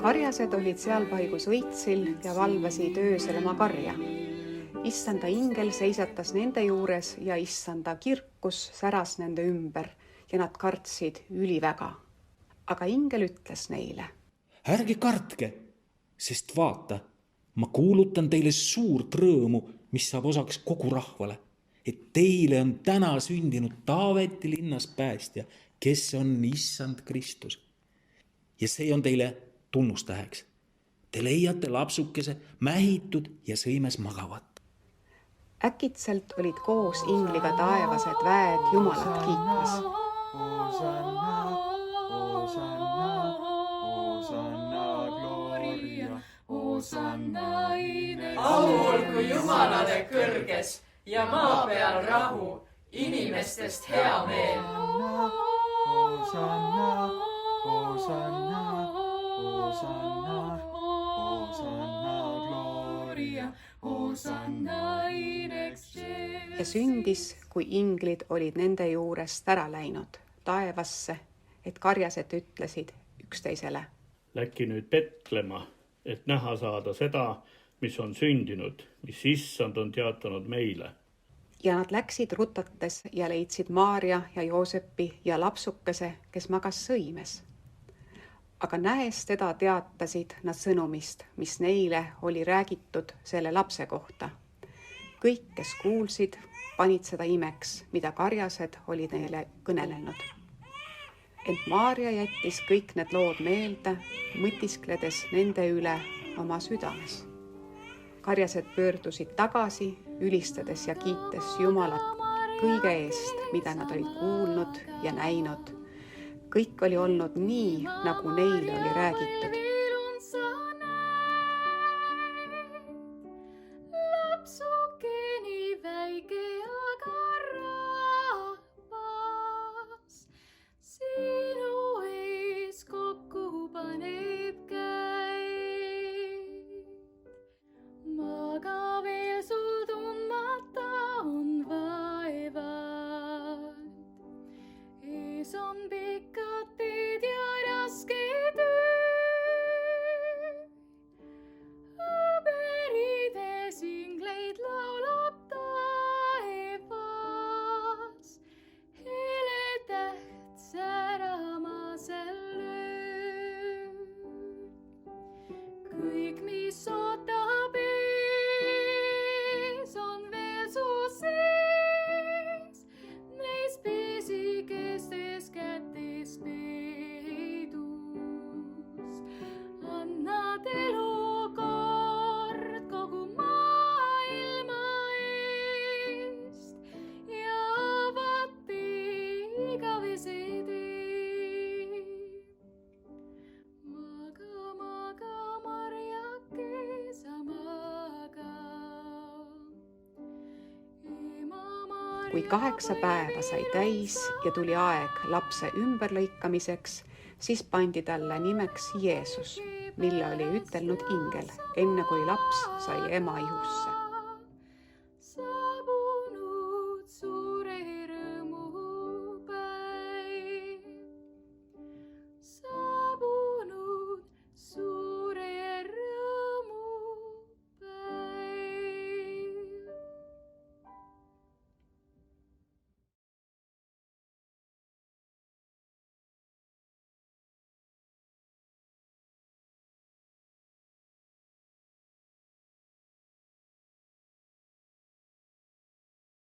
Karjased olid seal paigus õitsil ja valvasid öösel oma karja. Issanda ingel seisatas nende juures ja issanda kirkus säras nende ümber ja nad kartsid üliväga. Aga ingel ütles neile: ärge kartke, sest vaata, ma kuulutan teile suurt rõõmu, mis saab osaks kogu rahvale, et teile on täna sündinud Taaveti linnas päästja, kes on issand Kristus. Ja see on teile tunnustäheks. Te leiate lapsukese mähitud ja sõimes magavat. Äkitselt olid koos ingliga taevased väed Jumalat kiitmas. Hosanna, Hosanna, Hosanna, Gloria, Hosanna in au olgu Jumalale kõrges ja maa peal rahu, inimestest hea meel. Hosanna, Hosanna, Hosanna, Hosanna, Gloria, Hosanna in excelsis. Ja sündis, kui inglid olid nende juurest ära läinud taevasse, et karjased ütlesid üksteisele: läkki nüüd Betlema, et näha saada seda, mis on sündinud, mis issand on teatanud meile. Ja nad läksid rutates ja leidsid Maarja ja Joosepi ja lapsukese, kes magas sõimes. Aga näes teda teatasid nad sõnumist, mis neile oli räägitud selle lapse kohta. Kõik, kes kuulsid, panid seda imeks, mida karjased olid neile kõnelenud. Ent Maarja jättis kõik need lood meelde, mõtiskledes nende üle oma südames. Karjased pöördusid tagasi, ülistades ja kiites Jumalat kõige eest, mida nad olid kuulnud ja näinud. Kõik oli olnud nii, nagu neile oli räägitud. Lapsukeni väike aga rahvas, sinu ees kokku paneb käid. Maga veel sul tundmata on vaevad, ees on pikad teed ja raske töö. Õberides ingleid laulab taevas, hele täht säramasel ööl. Kõik, mis ootab ees, on veel su sees, neis pisikestes kätes peidus. Annad elukord kogu maailma eest ja avati igavese tee. Maga, maga, Marjake, sa maga. Kui 8 päeva sai täis ja tuli aeg lapse ümberlõikamiseks, siis pandi talle nimeks Jeesus, mille oli ütelnud ingel, enne kui laps sai ema ihusse.